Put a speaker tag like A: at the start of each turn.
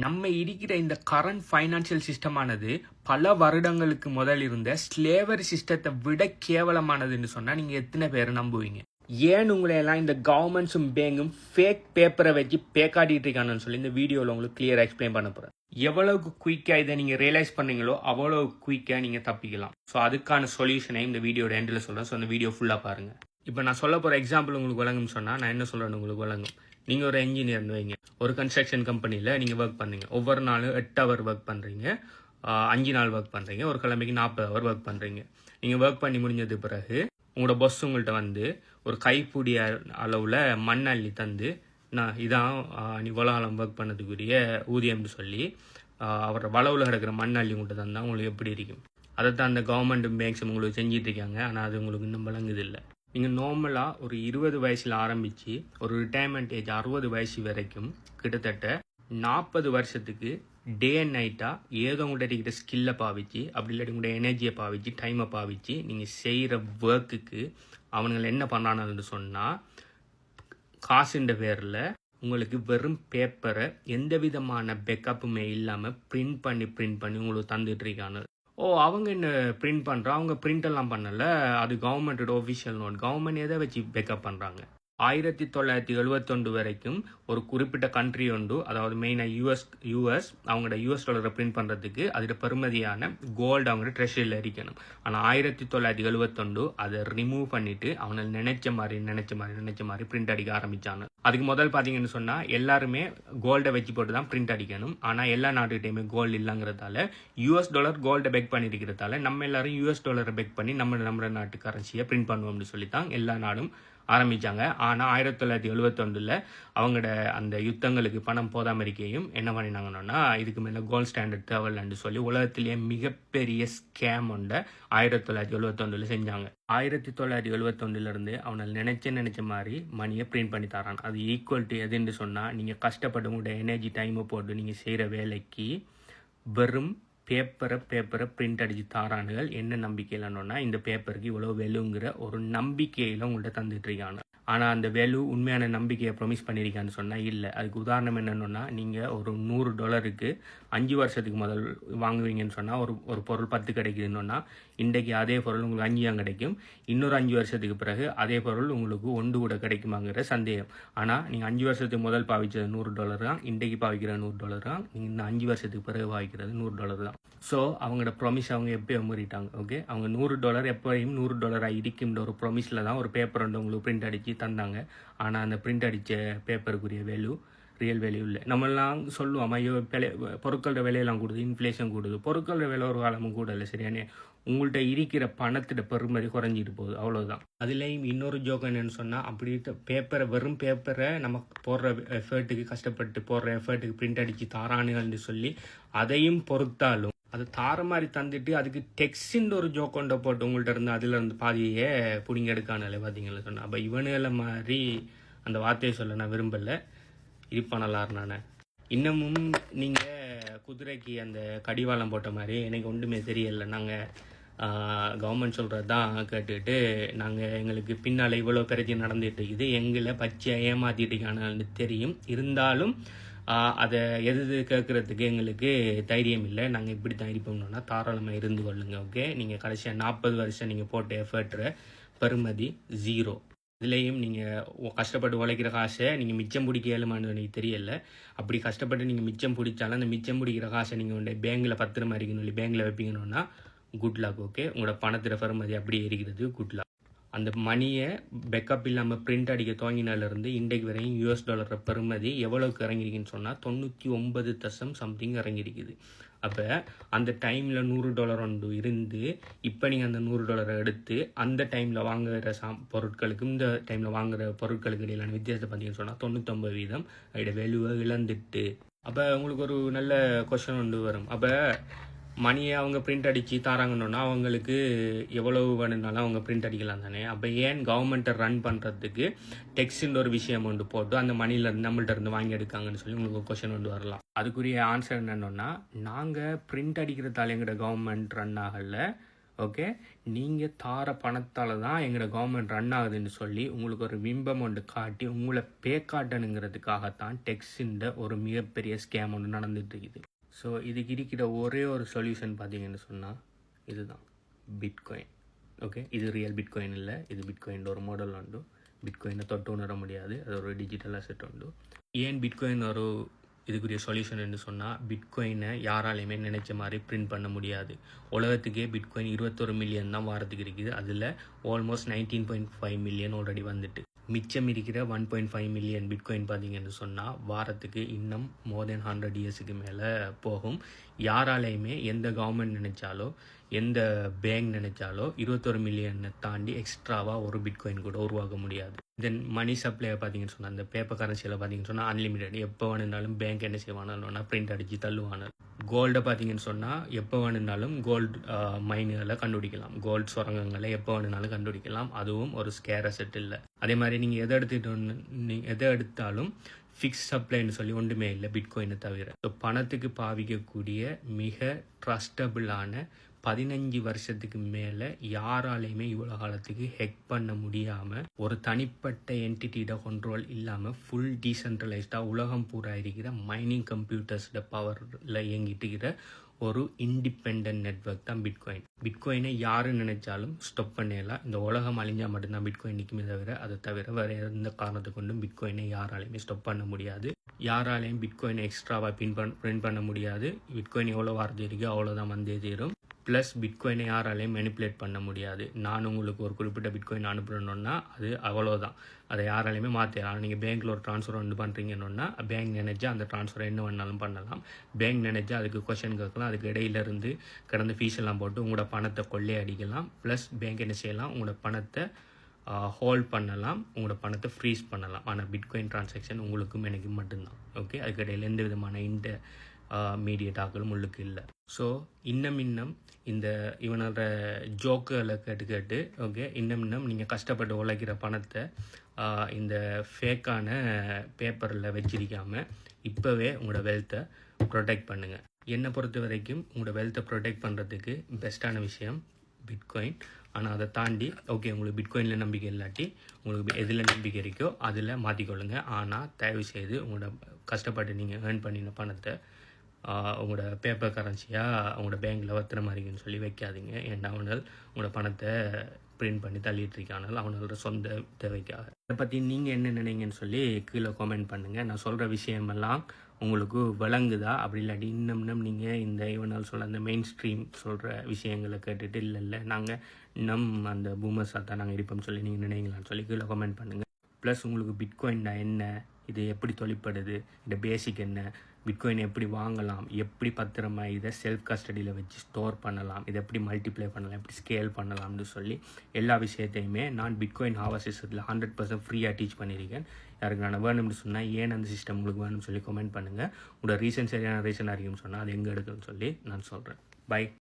A: நம்ம இருக்கிற இந்த கரண்ட் ஃபைனான்சியல் சிஸ்டமானது பல வருடங்களுக்கு முதல் இருந்த ஸ்லேவரி சிஸ்டத்தை விட கேவலமானதுன்னு சொன்னா நீங்க எத்தனை பேர் நம்புவீங்க? ஏன் உங்களை எல்லாம் இந்த கவர்மெண்ட்ஸும் பேங்கும் ஃபேக் பேப்பரை வச்சு பேக்காடிட்டு இருக்காங்கன்னு சொல்லி இந்த வீடியோவில் உங்களுக்கு கிளியராக எக்ஸ்பிளைன் பண்ண போகிறேன். எவ்வளவுக்கு குயிக்காக இதை நீங்கள் ரியலைஸ் பண்ணீங்களோ அவ்வளோ குயிக்காக நீங்கள் தப்பிக்கலாம். ஸோ அதுக்கான சொல்யூஷனை இந்த வீடியோட எண்டில் சொல்கிறேன். ஸோ அந்த வீடியோ ஃபுல்லாக பாருங்கள். இப்போ நான் சொல்ல போகிற எக்ஸாம்பிள் உங்களுக்கு வழங்கும்னு சொன்னால் நான் என்ன சொல்கிறேன்னு உங்களுக்கு வழங்கும். நீங்கள் ஒரு என்ஜினியர்னு வைங்க, ஒரு கன்ஸ்ட்ரக்ஷன் கம்பெனியில் நீங்கள் ஒர்க் பண்ணுறீங்க. ஒவ்வொரு நாளும் 8 ஹவர் ஒர்க் பண்ணுறீங்க, 5 நாள் ஒர்க் பண்ணுறீங்க, ஒரு கிழமைக்கு 40 ஹவர் ஒர்க் பண்ணுறீங்க. நீங்கள் ஒர்க் பண்ணி முடிஞ்சது பிறகு உங்களோட பஸ் உங்கள்கிட்ட வந்து ஒரு கைப்பிடி அளவில் மண் அள்ளி தந்து, நான் இதான் நீ உலகம் ஒர்க் பண்ணதுக்குரிய ஊதியம்னு சொல்லி அவரோட வளவில் கிடக்கிற மண் அள்ளி உங்கள்கிட்ட தந்தால் உங்களுக்கு எப்படி இருக்கும்? அதைத்தான் அந்த கவர்மெண்ட் பேங்க்ஸ் உங்களுக்கு செஞ்சிட்டு இருக்காங்க. ஆனால் அது உங்களுக்கு இன்னும் வழங்குதில்லை. நீங்கள் நார்மலாக ஒரு 20 வயசில் ஆரம்பித்து ஒரு ரிட்டையர்மெண்ட் ஏஜ் 60 வயசு வரைக்கும் கிட்டத்தட்ட 40 வருஷத்துக்கு டே அண்ட் நைட்டாக ஏதோ உங்கள்கிட்ட இருக்கிற ஸ்கில்லை பாவிச்சு, அப்படி இல்லாட்டி உங்களோட எனர்ஜியை பாவிச்சு, டைமை பாவிச்சு நீங்கள் செய்கிற ஒர்க்குக்கு அவனுங்களை என்ன பண்ணுறானுன்னு சொன்னால், காசுன்ற பேரில் உங்களுக்கு வெறும் பேப்பரை எந்த விதமான பேக்கப்புமே இல்லாமல் பிரிண்ட் பண்ணி உங்களுக்கு தந்துட்டு இருக்கானு. அவங்க என்ன பிரிண்ட் பண்ணுறா? அவங்க பிரிண்ட் எல்லாம் பண்ணலை, அது கவர்மெண்டோட ஒஃபிஷியல் நோட். கவர்மெண்ட் எதை வச்சு பேக்கப் பண்ணுறாங்க? 1971 வரைக்கும் ஒரு குறிப்பிட்ட கண்ட்ரி உண்டு, அதாவது மெயினாக யூஎஸ் அவங்களோட US டாலரை பிரிண்ட் பண்ணுறதுக்கு அதோட பெருமதியான கோல்டு அவங்களோட ட்ரெஷரியில் இருக்கணும். ஆனால் 1971 அதை ரிமூவ் பண்ணிவிட்டு அவனை நினைச்ச மாதிரி பிரிண்ட் அடிக்க ஆரம்பித்தாங்க. அதுக்கு முதல் பார்த்தீங்கன்னு சொன்னால் எல்லாருமே கோல்டை வச்சு போட்டு தான் பிரிண்ட் அடிக்கணும். ஆனால் எல்லா நாட்டுக்கிட்டையுமே கோல்டு இல்லைங்கிறதால US டாலர் கோல்டை பெக் பண்ணியிருக்கிறதால நம்ம எல்லாரும் US டாலரை பெக் பண்ணி நம்ம நாட்டு கரன்சியை பிரிண்ட் பண்ணுவோம்னு சொல்லித்தான் எல்லா நாடும் ஆரம்பித்தாங்க. ஆனால் 1971 அவங்களோட அந்த யுத்தங்களுக்கு பணம் போதாம இருக்கையும் என்ன பண்ணினாங்கன்னா, இதுக்கு மேலே கோல்ட் ஸ்டாண்டர்ட் தேவையில்லைன்னு சொல்லி உலகத்திலேயே மிகப்பெரிய ஸ்கேம் ஒன்றை 1971 செஞ்சாங்க. 1971 அவனை நினைச்ச மாதிரி மணியை பிரிண்ட் பண்ணி தரான். அது ஈக்குவல் டு எதுன்னு சொன்னால், நீங்கள் கஷ்டப்பட்டு உங்களோட எனர்ஜி டைமை போட்டு நீங்கள் செய்கிற வேலைக்கு வெறும் பேப்பரை பிரிண்ட் அடித்து தாரானுகள். என்ன நம்பிக்கையிலன்னா, இந்த பேப்பருக்கு இவ்வளோ வேலுங்கிற ஒரு நம்பிக்கையில் உங்கள்கிட்ட தந்துட்டு இருக்காங்க. ஆனால் அந்த வேல்யூ உண்மையான நம்பிக்கையை ப்ரொமிஸ் பண்ணியிருக்கான்னு சொன்னால் இல்லை. அதுக்கு உதாரணம் என்னென்னா, நீங்கள் ஒரு $100 5 வருஷத்துக்கு முதல் வாங்குவீங்கன்னு சொன்னால் ஒரு பொருள் 10 கிடைக்குதுன்னா, இன்றைக்கு அதே பொருள் உங்களுக்கு 5 கிடைக்கும். இன்னொரு 5 வருஷத்துக்கு பிறகு அதே பொருள் உங்களுக்கு 1 கூட கிடைக்குமாங்கிற சந்தேகம். ஆனால் நீங்கள் 5 வருஷத்துக்கு முதல் பாவிச்சது $100 தான், இன்றைக்கு பாவிக்கிற $100 தான், நீங்கள் இந்த 5 வருஷத்துக்கு பிறகு பாவிக்கிறது $100 தான். ஸோ அவங்களோட ப்ராமிஸ் அவங்க எப்போயோ மீறிட்டாங்க. ஓகே, அவங்க $100 எப்போயும் $100 இருக்குன்ற ஒரு ப்ராமிஸில் தான் ஒரு பேப்பர் வந்து உங்களுக்கு பிரிண்ட் அடித்து தந்தாங்க. ஆனால் அந்த பிரிண்ட் அடித்த பேப்பருக்குரிய வேல்யூ ரியல் வேல்யூ இல்லை. நம்மளாம் சொல்லுவோம், ஐயோ பொருட்களோட விலையெல்லாம் கூடுது, இன்ஃப்ளேஷன் கூடுது. பொருட்களோட விலை ஒரு காலமும் கூட இல்லை, சரியானே. உங்கள்கிட்ட இருக்கிற பணத்தோட பெருமதி குறைஞ்சிட்டு போகுது, அவ்வளோதான். அதுலேயும் இன்னொரு ஜோக் என்னன்னு சொன்னால், அப்படி வெறும் பேப்பரை நம்ம போடுற எஃபர்ட்டுக்கு கஷ்டப்பட்டு போடுற எஃபர்ட்டுக்கு பிரிண்ட் அடித்து தாரானுகள்னு சொல்லி அதையும் பொறுத்தாலும் அது தார மாதிரி தந்துட்டு அதுக்கு டெக்ஸ்ட்ன்ற ஒரு ஜோக் கொண்ட போட்டு உங்கள்கிட்ட இருந்து அதில் இருந்து பாதியே பிடிங்க எடுக்கானே பார்த்தீங்களா சொன்னேன். அப்போ இவனுகளை மாதிரி அந்த வார்த்தையை சொல்ல நான் விரும்பலை, இது பண்ணலார். நான் இன்னமும் நீங்கள் குதிரைக்கு அந்த கடிவாளம் போட்ட மாதிரி எனக்கு ஒன்றுமே தெரியலை. நாங்கள் கவர்மெண்ட் சொல்கிறது தான் கேட்டுட்டு நாங்கள் எங்களுக்கு பின்னால் இவ்வளோ பிரச்சனை நடந்துகிட்டு இருக்குது, எங்களை பச்சையாக ஏமாற்றிட்டு இருக்கானு தெரியும். இருந்தாலும் அதை எது கேட்குறதுக்கு எங்களுக்கு தைரியம் இல்லை. நாங்கள் இப்படி தான் இருப்போம்னா தாராளமாக இருந்து கொள்ளுங்க. ஓகே, நீங்கள் கடைசியாக 40 வருஷம் நீங்கள் போட்ட எஃபர்ட்ற பெருமதி 0. இதுலேயும் நீங்கள் கஷ்டப்பட்டு உழைக்கிற காசை நீங்கள் மிச்சம் பிடிக்க இயலுமான்னு எனக்கு தெரியலை. அப்படி கஷ்டப்பட்டு நீங்கள் மிச்சம் பிடிச்சாலும் அந்த மிச்சம் பிடிக்கிற காசை நீங்கள் உடைய பேங்கில் பத்திரமா இருக்கணும் இல்லை பேங்கில் வைப்பீங்கன்னா குட் லக். ஓகே, உங்களோட பணத்தில் பெருமதி அப்படியே இருக்கிறது, குட் லக். அந்த மணியை பேக்கப் இல்லாமல் பிரிண்ட் அடிக்க துவங்கினாலேருந்து இன்றைக்கு வரையும் US டாலர் பெருமதி எவ்வளோக்கு இறங்கிருக்குன்னு சொன்னால் 99.something இறங்கியிருக்குது. அப்போ அந்த டைமில் $100 ஒன்று இருந்து இப்போ நீங்கள் அந்த $100 எடுத்து அந்த டைமில் வாங்குகிற பொருட்களுக்கும் இந்த டைமில் வாங்குகிற பொருட்களுக்கு இடையிலான வித்தியாசத்தை பார்த்தீங்கன்னு சொன்னால் 99% அதோட வேல்யூவை இழந்துட்டு. அப்போ உங்களுக்கு ஒரு நல்ல கொஸ்டின் ஒன்று வரும். அப்போ மணியை அவங்க பிரிண்ட் அடித்து தாராங்கன்னா அவங்களுக்கு எவ்வளவு வேணும்னாலும் அவங்க பிரிண்ட் அடிக்கலாம் தானே. அப்போ ஏன் கவர்மெண்ட்டை ரன் பண்ணுறதுக்கு டெக்ஸ்ட்ன்ற ஒரு விஷயம் கொண்டு போட்டு அந்த மணிலேருந்து நம்மள்ட்ட இருந்து வாங்கி எடுக்காங்கன்னு சொல்லி உங்களுக்கு கொஸ்டின் கொண்டு வரலாம். அதுக்குரிய ஆன்சர் என்னென்னா, நாங்கள் பிரிண்ட் அடிக்கிறதால எங்களோட கவர்மெண்ட் ரன் ஆகலை, ஓகே, நீங்கள் தார பணத்தால் தான் எங்களோட கவர்மெண்ட் ரன் ஆகுதுன்னு சொல்லி உங்களுக்கு ஒரு பிம்பம் ஒன்று காட்டி உங்களை பே காட்டணுங்கிறதுக்காகத்தான் டெக்ஸின்ற ஒரு மிகப்பெரிய ஸ்கேம் ஒன்று நடந்துட்டு இருக்குது. ஸோ இதுக்கு இருக்கிற ஒரே ஒரு சொல்யூஷன் பார்த்தீங்கன்னு சொன்னால் இதுதான் பிட்காயின். ஓகே, இது ரியல் பிட்காயின் இல்லை, இது பிட்காயின் ஒரு மாடல் உண்டு. பிட்காயினை தொட்டு உணர முடியாது, அது ஒரு டிஜிட்டல் அசெட் உண்டு. ஏன் பிட்காயின் ஒரு இதுக்குரிய சொல்யூஷன் சொன்னால், பிட்காயினை யாராலையுமே நினைச்ச மாதிரி பிரிண்ட் பண்ண முடியாது. உலகத்துக்கே பிட்காயின் 21 மில்லியன் தான் வாரத்துக்கு இருக்குது. அதில் ஆல்மோஸ்ட் 19.5 மில்லியன் ஆல்ரெடி வந்துட்டு, மிச்சம் இருக்கிற 1.5 மில்லியன் பிட்காயின் பார்த்தீங்கன்னு சொன்னால் வாரத்துக்கு இன்னும் மோர் தென் 100 இயர்ஸுக்கு மேலே போகும். யாராலையுமே எந்த கவர்மெண்ட் நினைச்சாலோ எந்த பேங்க் நினைச்சாலோ 21 மில்லியனை தாண்டி எக்ஸ்ட்ராவாக ஒரு பிட்காயின் கூட உருவாக்க முடியாது. தென் மணி சப்ளை பார்த்தீங்கன்னு சொன்னால், அந்த பேப்பர் கரன்சியில் பார்த்தீங்கன்னு சொன்னால் அன்லிமிட்டட். எப்போ வேணுனாலும் பேங்க் என்ன செய்வானா பிரிண்ட் அடித்து தள்ளுவானு. கோல்டை பார்த்தீங்கன்னு சொன்னால் எப்போ வேணுனாலும் கோல்டு மைன்களை கண்டுபிடிக்கலாம், கோல்டு சுரங்கங்களை எப்போ வேணுனாலும் கண்டுபிடிக்கலாம். அதுவும் ஒரு ஸ்கேர் அசெட் இல்லை. அதே மாதிரி நீங்கள் எதை எடுத்தாலும் ஃபிக்ஸ் சப்ளைன்னு சொல்லி ஒன்றுமே இல்லை பிட்காயினை தவிர. ஸோ பணத்துக்கு பாவிக்கக்கூடிய மிக ட்ரஸ்டபிளான 15 வருஷத்துக்கு மேலே யாராலையுமே இவ்வளோ காலத்துக்கு ஹெக் பண்ண முடியாமல், ஒரு தனிப்பட்ட என்டிட்டியோட கண்ட்ரோல் இல்லாமல் ஃபுல் டீசென்ட்ரலைஸ்டாக உலகம் பூரா இருக்கிற மைனிங் கம்ப்யூட்டர்ஸோட பவரில் இயங்கிட்டு இருக்கிற ஒரு இண்டிபெண்ட் நெட்வொர்க் தான் பிட்காயின். பிட்காயினை யாரு நினைச்சாலும் ஸ்டாப் பண்ணலாம். இந்த உலகம் அழிஞ்சால் மட்டும்தான் பிட்காயின் நிற்குமே தவிர, அதை தவிர வேறு எந்த காரணத்தை கொண்டும் பிட்காயினை யாராலையுமே ஸ்டாப் பண்ண முடியாது. யாராலையும் பிட்காயினை எக்ஸ்ட்ராவாக பிரிண்ட் பண்ண முடியாது. பிட்காயின் எவ்வளோ வாரது இருக்கோ அவ்வளோதான் வந்தே தீரும். ப்ளஸ் பிட்காயினை யாராலையும் மேனிப்புலேட் பண்ண முடியாது. நான் உங்களுக்கு ஒரு குறிப்பிட்ட பிட்காயின் அனுப்புகிறேன்னா அது அவ்வளோதான், அதை யாராலையுமே மாற்றிடலாம். நீங்கள் பேங்க்கில் ஒரு ட்ரான்ஸ்ஃபர் வந்து பண்ணுறீங்கன்னா பேங்க் நினைச்சா அந்த ட்ரான்ஸ்ஃபர் என்ன வேணாலும் பண்ணலாம். பேங்க் நினைச்சா அதுக்கு கொஸ்டின் கேட்கலாம், அதுக்கு இடையிலேருந்து கடந்த ஃபீஸ் எல்லாம் போட்டு உங்களோட பணத்தை கொள்ளை அடிக்கலாம். ப்ளஸ் பேங்க் என்ன செய்யலாம், உங்களோட பணத்தை ஹோல்ட் பண்ணலாம், உங்களோட பணத்தை ஃப்ரீஸ் பண்ணலாம். ஆனால் பிட்காயின் டிரான்சாக்ஷன் உங்களுக்கும் எனக்கு மட்டும்தான். ஓகே, அதுக்கு இடையில எந்த விதமான மீடியேட்டாக்களும் உள்ளுக்கு இல்லை. ஸோ இன்னும் இந்த இவனோட ஜோக்குகளை கேட்டு ஓகே, இன்னும் நீங்கள் கஷ்டப்பட்டு உழைக்கிற பணத்தை இந்த ஃபேக்கான பேப்பரில் வச்சிருக்காமல் இப்போவே உங்களோட வெல்த்தை ப்ரொடெக்ட் பண்ணுங்கள். என்னை பொறுத்த வரைக்கும் உங்களோட வெல்த்தை ப்ரொடெக்ட் பண்ணுறதுக்கு பெஸ்ட்டான விஷயம் பிட்காயின். ஆனால் அதை தாண்டி ஓகே, உங்களுக்கு பிட்காயினில் நம்பிக்கை இல்லாட்டி உங்களுக்கு எதில் நம்பிக்கை இருக்கோ அதில் மாற்றிக்கொள்ளுங்க. ஆனால் தயவு செய்து உங்களோட கஷ்டப்பட்டு நீங்கள் ஏர்ன் பண்ணின பணத்தை உங்களோட பேப்பர் கரன்சியாக உங்களோட பேங்க்கில் வத்துற மாதிரின்னு சொல்லி வைக்காதீங்க. ஏன்னா உங்களோட பணத்தை பிரிண்ட் பண்ணி தள்ளிட்டு இருக்கானால் அவனோட சொந்த தேவைக்காக. இதை பற்றி நீங்கள் என்ன நினைங்கன்னு சொல்லி கீழே கமெண்ட் பண்ணுங்கள். நான் சொல்கிற விஷயமெல்லாம் உங்களுக்கு விளங்குதா? அப்படி இல்லாட்டி இன்னும் நீங்கள் இந்த இவனால் சொல்ல அந்த மெயின் ஸ்ட்ரீம் சொல்கிற விஷயங்களை கேட்டுட்டு இல்லை நாங்கள் அந்த பூமர்ஸாக தான் நாங்கள் இருப்போம்னு சொல்லி நீங்கள் நினைங்களான்னு சொல்லி கீழே கமெண்ட் பண்ணுங்கள். ப்ளஸ் உங்களுக்கு பிட்காயின் என்ன, இது எப்படி தொழிற்படுது, இந்த பேசிக் என்ன, பிட்காயின் எப்படி வாங்கலாம், எப்படி பத்திரமா இதை செல்ஃப் கஸ்டடியில் வச்சு ஸ்டோர் பண்ணலாம், இதை எப்படி மல்டிப்ளை பண்ணலாம், எப்படி ஸ்கேல் பண்ணலாம்னு சொல்லி எல்லா விஷயத்தையுமே நான் பிட்காயின் ஹாவர் சிஸ்டத்தில் 100% ஃப்ரீயாக டீச் பண்ணியிருக்கேன். யாருக்கு நான் வேணும்னு சொன்னால் ஏன் அந்த சிஸ்டம் உங்களுக்கு வேணும்னு சொல்லி கமெண்ட் பண்ணுங்கள். உங்களோட ரீசன் சரியான ரீசனாக இருக்குன்னு சொன்னால் அது எங்கே எடுக்குன்னு சொல்லி நான் சொல்கிறேன். பை.